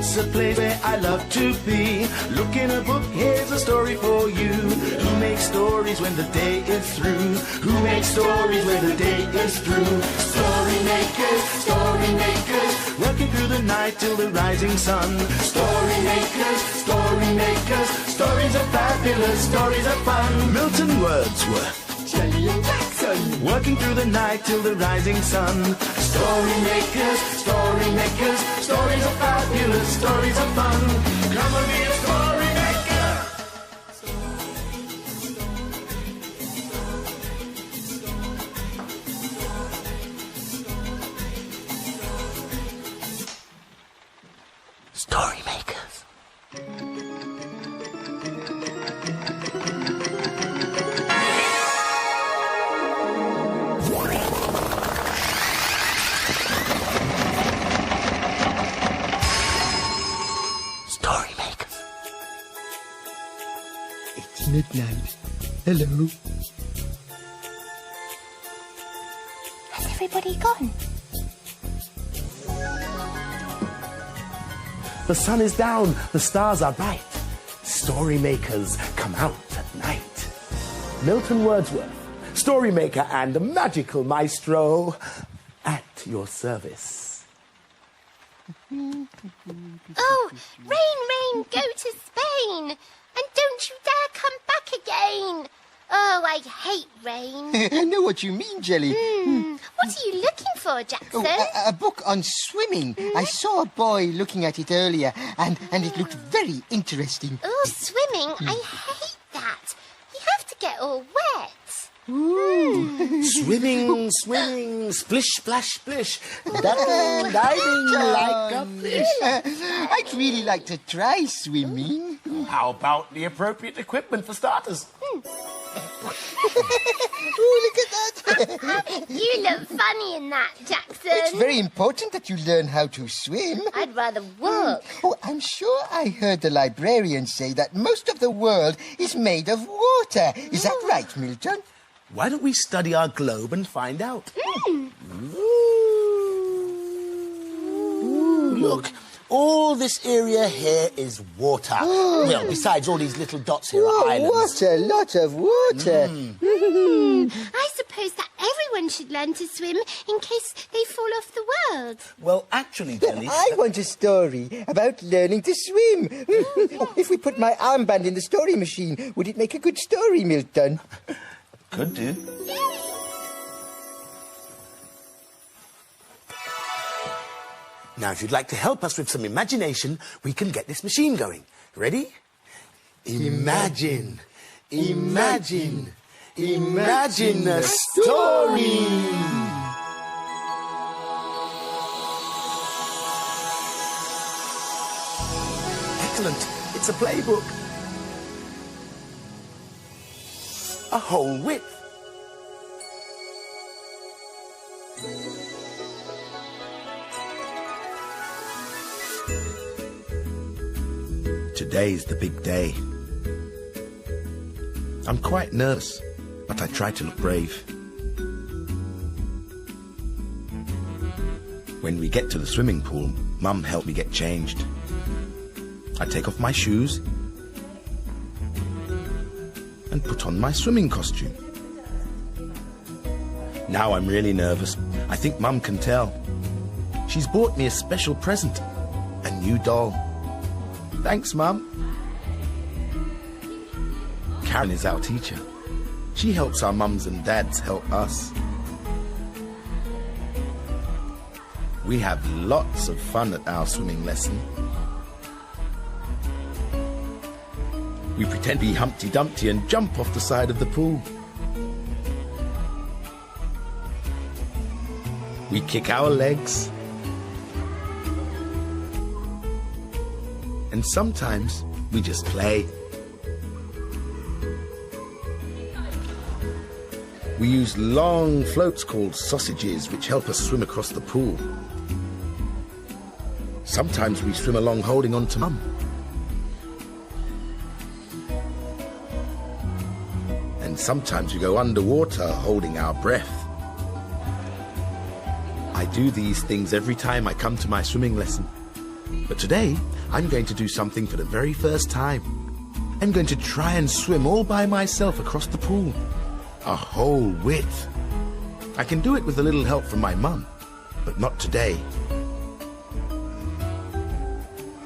It's a place where I love to be. Look in a book, here's a story for you. Who makes stories when the day is through? Who makes stories when the day is through? Story makers, working through the night till the rising sun. Story makers, stories are fabulous, stories are fun. Milton Wordsworth, Shelley and Jackson, working through the night till the rising sun. Story makers, stories are fabulous, stories are fun. Come and be a story maker. Story makers. It's midnight. Hello. Has everybody gone? The sun is down, the stars are bright. Story makers come out at night. Milton Wordsworth, story maker and magical maestro, at your service. Oh, rain, go to Spain. And don't you dare come back again. Oh, I hate rain. I know what you mean, Jelly. What are you looking for, Jackson? Oh, a book on swimming. I saw a boy looking at it earlier, and it looked very interesting. Oh, swimming? I hate that. You have to get all wet. Swimming, splish, splash, splish. Ducking, diving like a fish. I'd really like to try swimming. How about the appropriate equipment for starters? Oh, look at that. You look funny in that, Jackson. It's very important that you learn how to swim. I'd rather walk. Oh, I'm sure I heard the librarian say that most of the world is made of water. Is that right, Milton? Why don't we study our globe and find out? Look, all this area here is water. Well, besides all these little dots here are islands. What a lot of water. I suppose that everyone should learn to swim in case they fall off the world. Well, actually, Jelly... I want a story about learning to swim. If we put my armband in the story machine, would it make a good story, Milton? Could do. Now, if you'd like to help us with some imagination, we can get this machine going. Ready? Imagine a story. Excellent. It's a playbook. A whole width. Today's the big day. I'm quite nervous, but I try to look brave. When we get to the swimming pool, Mum helped me get changed. I take off my shoes and put on my swimming costume. Now I'm really nervous. I think Mum can tell. She's bought me a special present, a new doll. Thanks, Mum. Karen is our teacher. She helps our mums and dads help us. We have lots of fun at our swimming lesson. We pretend to be Humpty Dumpty and jump off the side of the pool. We kick our legs. And sometimes we just play. We use long floats called sausages which help us swim across the pool. Sometimes we swim along holding on to Mum. And sometimes we go underwater holding our breath. I do these things every time I come to my swimming lesson. But today, I'm going to do something for the very first time. I'm going to try and swim all by myself across the pool. A whole width. I can do it with a little help from my mum, but not today.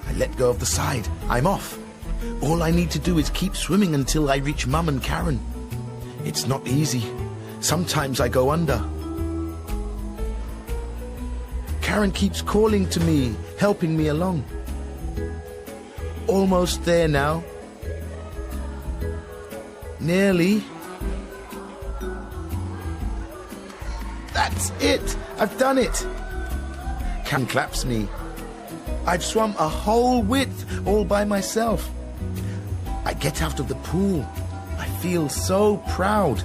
I let go of the side. I'm off. All I need to do is keep swimming until I reach Mum and Karen. It's not easy. Sometimes I go under. Karen keeps calling to me, helping me along. Almost there now. Nearly. That's it! I've done it! Karen claps me. I've swum a whole width all by myself. I get out of the pool. I feel so proud.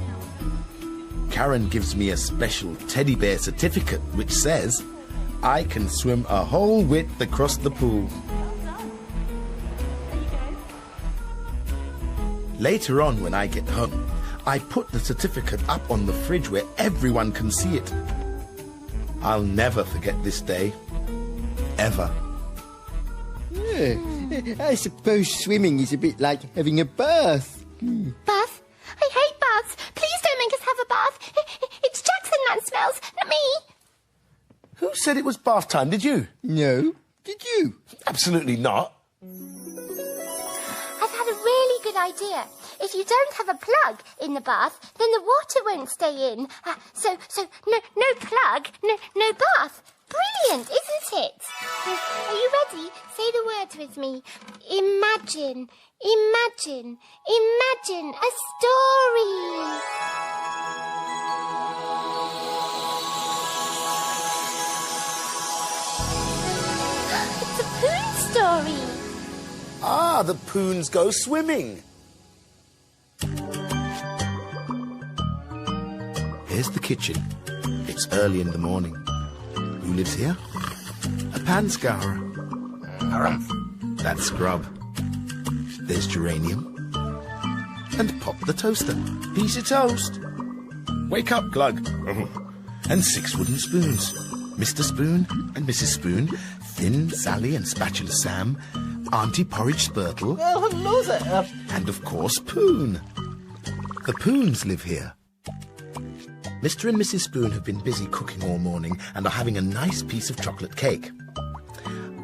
Karen gives me a special teddy bear certificate which says I can swim a whole width across the pool. Later on, when I get home, I put the certificate up on the fridge where everyone can see it. I'll never forget this day. Ever. I suppose swimming is a bit like having a bath. Bath? I hate baths. Please don't make us have a bath. It's Jackson that smells, not me. Who said it was bath time, did you? No. Did you? Absolutely not. I've had a really good idea. If you don't have a plug in the bath, then the water won't stay in. So no plug, no bath. Brilliant, isn't it? Are you ready? Say the words with me. Imagine, imagine, imagine a story. It's a Poon story. Ah, the Poons go swimming. Here's the kitchen. It's early in the morning. Who lives here? A pan scourer. That's Scrub. There's Geranium. And Pop the toaster. Piece of toast. Wake up, Glug. And 6 wooden spoons. Mr. Spoon and Mrs. Spoon, Thin Sally and Spatula Sam, Auntie Porridge Spurtle. Oh, hello there. And of course, Poon. The Poons live here. Mr. and Mrs. Spoon have been busy cooking all morning and are having a nice piece of chocolate cake.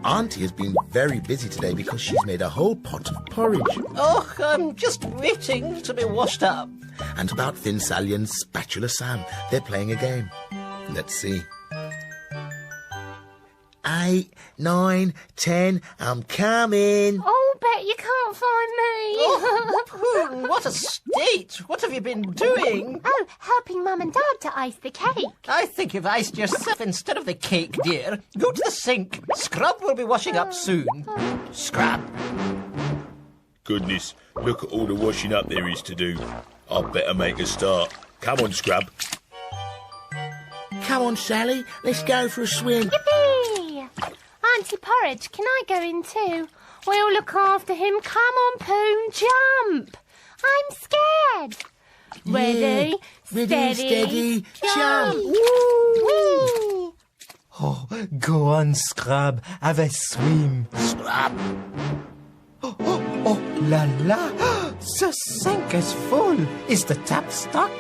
Auntie has been very busy today because she's made a whole pot of porridge. Oh, I'm just waiting to be washed up. And about Thin Sally and Spatula Sam, they're playing a game. Let's see. 8, 9, 10, I'm coming. Oh, bet you can't find me. Oh, Poon, what a state. What have you been doing? Oh, helping Mum and Dad to ice the cake. I think you've iced yourself instead of the cake, dear. Go to the sink. Scrub will be washing up soon. Scrub. Goodness, look at all the washing up there is to do. I'd better make a start. Come on, Scrub. Come on, Sally, let's go for a swim. Yippee! Auntie Porridge, can I go in too? We'll look after him. Come on, Poon, jump. I'm scared. Ready, steady, jump. Whee! Oh, go on, Scrub. Have a swim. Scrub. Oh, la la. The sink is full. Is the tap stuck?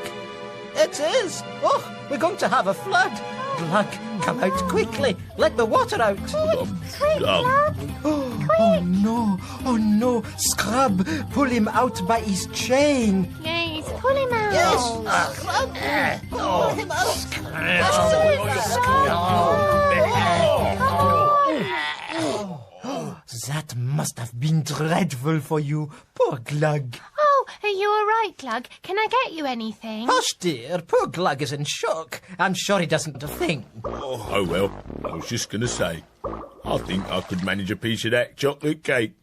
It is. Oh, we're going to have a flood. Glug, come out quickly. Let the water out. Quick, love. Oh no. Scrub, pull him out by his chain. Yes, pull him out. Yes, Scrub. Pull him out. That must have been dreadful for you, poor Glug. Oh, are you all right, Glug? Can I get you anything? Hush, dear. Poor Glug is in shock. I'm sure he doesn't know a thing. Oh, well, I was just going to say, I think I could manage a piece of that chocolate cake.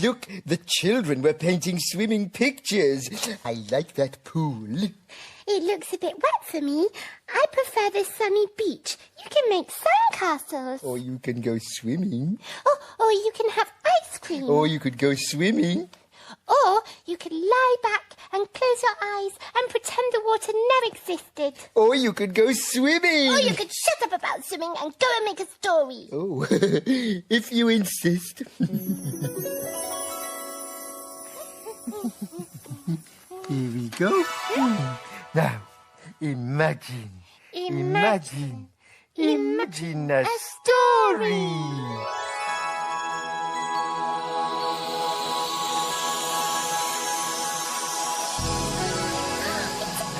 Look, the children were painting swimming pictures. I like that pool. It looks a bit wet for me. I prefer this sunny beach. You can make sandcastles. Or you can go swimming. Or you can have ice cream. Or you could go swimming. Or you could lie back and close your eyes and pretend the water never existed. Or you could go swimming. Or you could shut up about swimming and go and make a story. Oh, if you insist. Here we go. Now, imagine a story.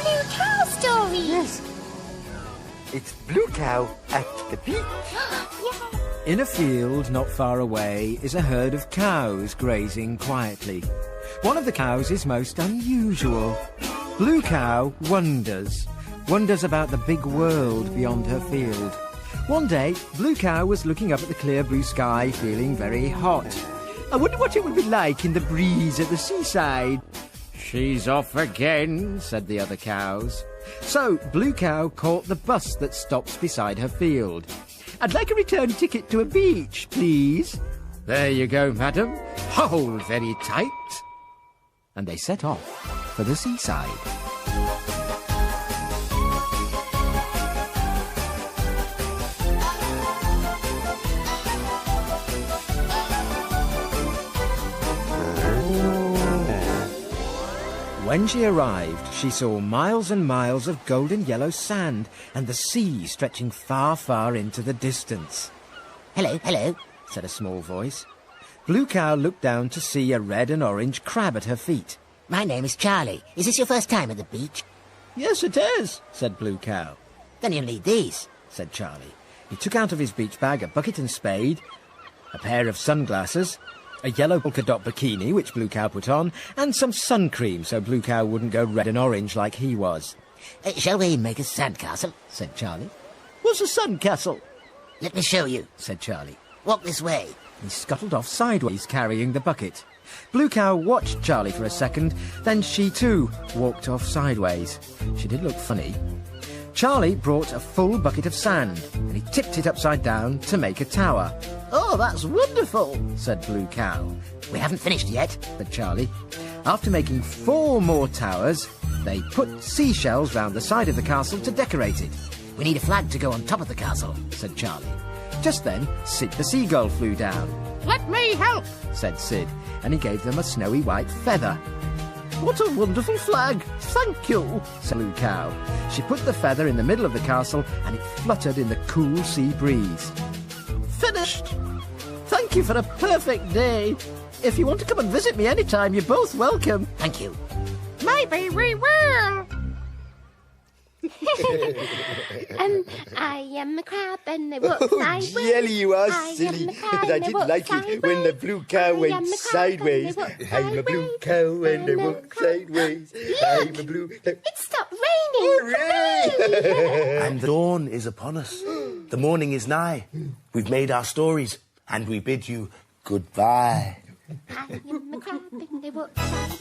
Blue cow story. Yes. It's Blue Cow at the beach. Yeah. In a field not far away is a herd of cows grazing quietly. One of the cows is most unusual. Blue Cow wonders about the big world beyond her field. One day, Blue Cow was looking up at the clear blue sky, feeling very hot. I wonder what it would be like in the breeze at the seaside. She's off again, said the other cows. So Blue Cow caught the bus that stops beside her field. I'd like a return ticket to a beach, please. There you go, madam. Hold very tight. And they set off for the seaside. When she arrived, she saw miles and miles of golden yellow sand and the sea stretching far, far into the distance. Hello, hello, said a small voice. Blue Cow looked down to see a red and orange crab at her feet. My name is Charlie. Is this your first time at the beach? Yes, it is, said Blue Cow. Then you'll need these, said Charlie. He took out of his beach bag a bucket and spade, a pair of sunglasses, a yellow polka dot bikini, which Blue Cow put on, and some sun cream so Blue Cow wouldn't go red and orange like he was. Shall we make a sandcastle? Said Charlie. What's a sandcastle? Let me show you, said Charlie. Walk this way. He scuttled off sideways, carrying the bucket. Blue Cow watched Charlie for a second, then she too walked off sideways. She did look funny. Charlie brought a full bucket of sand, and he tipped it upside down to make a tower. Oh, that's wonderful, said Blue Cow. We haven't finished yet, said Charlie. After making 4 more towers, they put seashells round the side of the castle to decorate it. We need a flag to go on top of the castle, said Charlie. Just then, Sid the seagull flew down. Let me help, said Sid, and he gave them a snowy white feather. What a wonderful flag! Thank you, said Blue Cow. She put the feather in the middle of the castle, and it fluttered in the cool sea breeze. Finished! Thank you for a perfect day. If you want to come and visit me anytime, you're both welcome. Thank you. Maybe we will. I am a crab and I walk sideways. Jelly, you are I silly. am a crab But I and didn't walk like it when the sideways. Blue Cow I am went a crab sideways. and I walk I'm a Blue sideways. Cow and I I'm a walk crab. sideways. I'm a Blue Cow. It stopped raining. Hooray! And the dawn is upon us. The morning is nigh. We've made our stories, and we bid you goodbye. I am a crab and I walk sideways.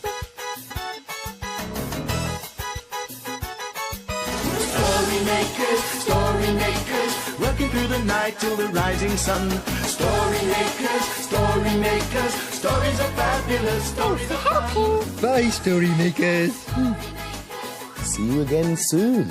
Story makers, working through the night till the rising sun. Story makers, stories are fabulous. Stories are Helping. Bye, story makers. See you again soon.